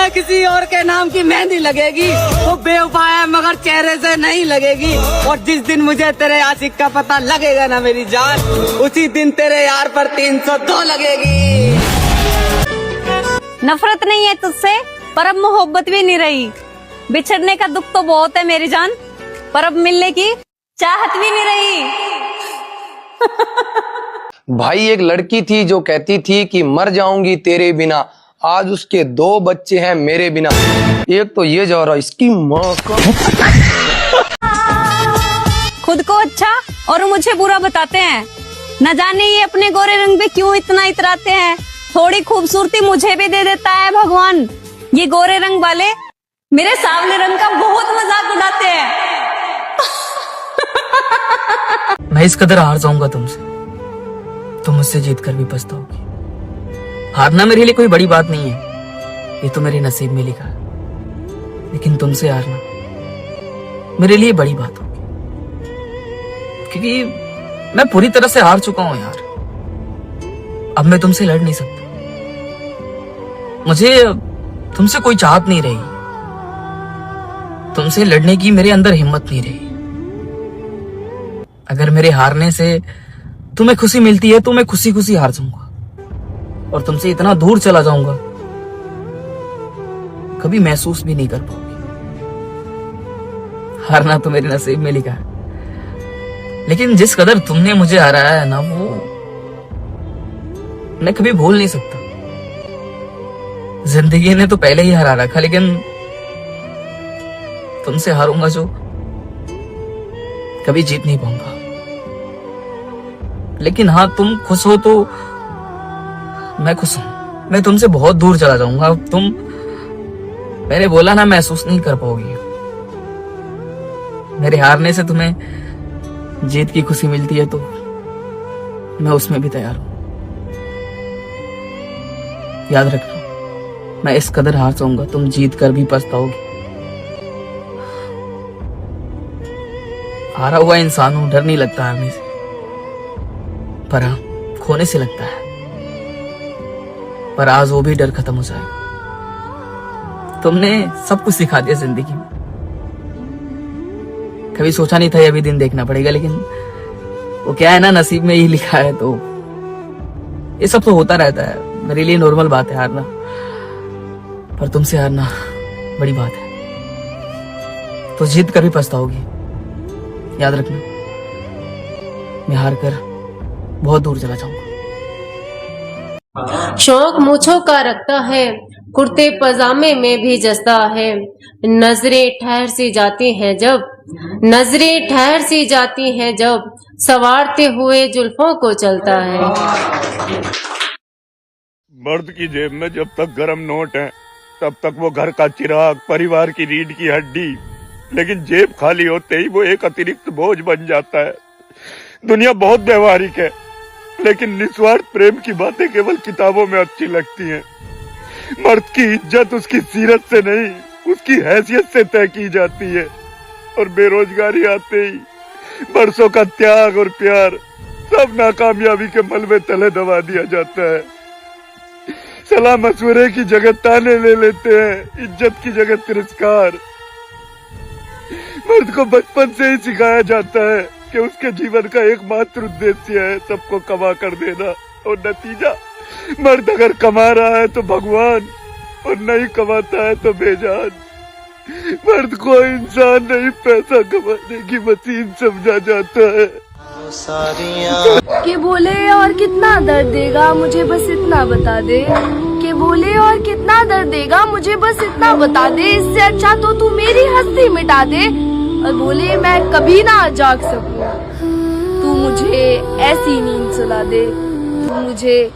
में किसी और के नाम की मेहंदी लगेगी, वो बेवफा है मगर चेहरे से नहीं लगेगी। और जिस दिन मुझे तेरे आशिक का पता लगेगा ना मेरी जान, उसी दिन तेरे यार पर 302 लगेगी। नफरत नहीं है तुझसे, पर अब मोहब्बत भी नहीं रही। बिछड़ने का दुख तो बहुत है मेरी जान, पर अब मिलने की चाहत भी नहीं रही। भाई एक लड़की थी जो कहती थी कि मर जाऊंगी तेरे बिना, आज उसके 2 बच्चे हैं मेरे बिना। एक तो ये जा रहा इसकी माँ का। खुद को अच्छा और मुझे बुरा बताते हैं, न जाने ये अपने गोरे रंग पे क्यों इतना इतराते हैं। थोड़ी खूबसूरती मुझे भी दे देता है भगवान, ये गोरे रंग वाले मेरे सांवले रंग का बहुत मजाक उड़ाते हैं। मैं इस कदर हार जाऊंगा तुमसे, तुम मुझसे जीत कर भी पछताओगी। हारना मेरे लिए कोई बड़ी बात नहीं है, ये तो मेरे नसीब में लिखा है। लेकिन तुमसे हारना मेरे लिए बड़ी बात होगी, क्योंकि मैं पूरी तरह से हार चुका हूं यार। अब मैं तुमसे लड़ नहीं सकता, मुझे तुमसे कोई चाहत नहीं रही, तुमसे लड़ने की मेरे अंदर हिम्मत नहीं रही। अगर मेरे हारने से तुम्हें खुशी मिलती है तो मैं खुशी खुशी हार जाऊंगा और तुमसे इतना दूर चला जाऊंगा, कभी महसूस भी नहीं कर पाओगे। हारना तो मेरे नसीब में लिखा है, लेकिन जिस कदर तुमने मुझे हराया है ना, वो मैं कभी भूल नहीं सकता। जिंदगी ने तो पहले ही हरा रखा, लेकिन तुमसे हारूंगा जो कभी जीत नहीं पाऊंगा। लेकिन हाँ, तुम खुश हो तो मैं खुश हूं। मैं तुमसे बहुत दूर चला जाऊंगा, तुम मैंने बोला ना महसूस नहीं कर पाओगी। मेरे हारने से तुम्हें जीत की खुशी मिलती है तो मैं उसमें भी तैयार हूं। याद रखना, मैं इस कदर हार जाऊंगा तुम जीत कर भी पछताओगी। हारा हुआ इंसान हूं, डर नहीं लगता हारने से, पर हाँ खोने से लगता है। पर आज वो भी डर खत्म हो जाएगा। तुमने सब कुछ सिखा दिया जिंदगी में। कभी सोचा नहीं था ये भी दिन देखना पड़ेगा, लेकिन वो क्या है ना, नसीब में ही लिखा है। तो ये सब तो होता रहता है, मेरे लिए नॉर्मल बात है हारना, पर तुमसे हारना बड़ी बात है। तो जीत कर भी पछताओगी, याद रखना। मैं हार कर बहुत दूर चला जाऊंगा। शौक मूछों का रखता है, कुर्ते पजामे में भी जसता है। नजरें ठहर सी जाती हैं जब, नजरें ठहर सी जाती हैं जब, सवारते हुए जुल्फों को चलता है। मर्द की जेब में जब तक गरम नोट है, तब तक वो घर का चिराग, परिवार की रीढ़ की हड्डी। लेकिन जेब खाली होते ही वो एक अतिरिक्त बोझ बन जाता है। दुनिया बहुत व्यवहारिक है, लेकिन निस्वार्थ प्रेम की बातें केवल किताबों में अच्छी लगती हैं। मर्द की इज्जत उसकी सीरत से नहीं, उसकी हैसियत से तय की जाती है। और बेरोजगारी आते ही बरसों का त्याग और प्यार सब नाकामयाबी के मलबे तले दबा दिया जाता है। सलाह मशवरे की जगह ताने ले लेते हैं, इज्जत की जगह तिरस्कार। मर्द को बचपन से ही सिखाया जाता है कि उसके जीवन का एकमात्र उद्देश्य है सबको कमा कर देना, और नतीजा मर्द अगर कमा रहा है तो भगवान, और नहीं कमाता है तो बेजान। मर्द को इंसान नहीं, पैसा कमाने की मशीन समझा जाता है। के बोले और कितना दर्द देगा मुझे बस इतना बता दे, के बोले और कितना दर्द देगा मुझे बस इतना बता दे। इससे अच्छा तो तू मेरी हंसी मिटा दे, और बोले मैं कभी ना जाग सकूं, तू मुझे ऐसी नींद सुला दे, तू मुझे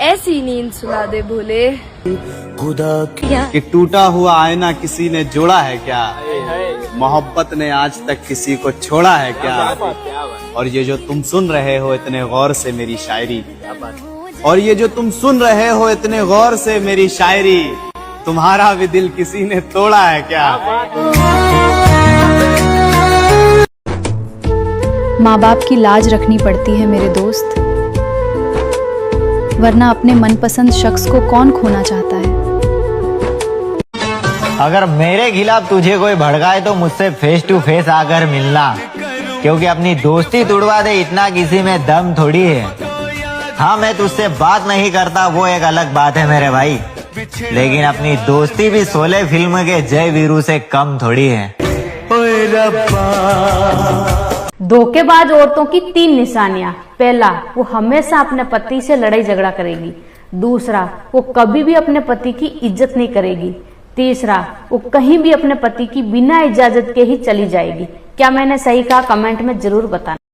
ऐसी नींद सुला दे। बोले कि टूटा हुआ आईना किसी ने जोड़ा है क्या, मोहब्बत ने आज तक किसी को छोड़ा है क्या। और ये जो तुम सुन रहे हो इतने गौर से मेरी शायरी, और ये जो तुम सुन रहे हो इतने गौर से मेरी शायरी, तुम्हारा भी दिल किसी ने तोड़ा है क्या। माँ बाप की लाज रखनी पड़ती है मेरे दोस्त, वरना अपने मनपसंद शख्स को कौन खोना चाहता है। अगर मेरे खिलाफ तुझे कोई भड़काए तो मुझसे फेस टू फेस आकर मिलना, क्योंकि अपनी दोस्ती तुड़वा दे इतना किसी में दम थोड़ी है। हाँ, मैं तुझसे बात नहीं करता वो एक अलग बात है मेरे भाई, लेकिन अपनी दोस्ती भी शोले फिल्म के जय वीरू से कम थोड़ी है। धोखेबाज औरतों की 3 निशानियां। पहला, वो हमेशा अपने पति से लड़ाई झगड़ा करेगी। दूसरा, वो कभी भी अपने पति की इज्जत नहीं करेगी। तीसरा, वो कहीं भी अपने पति की बिना इजाजत के ही चली जाएगी। क्या मैंने सही कहा? कमेंट में जरूर बताना।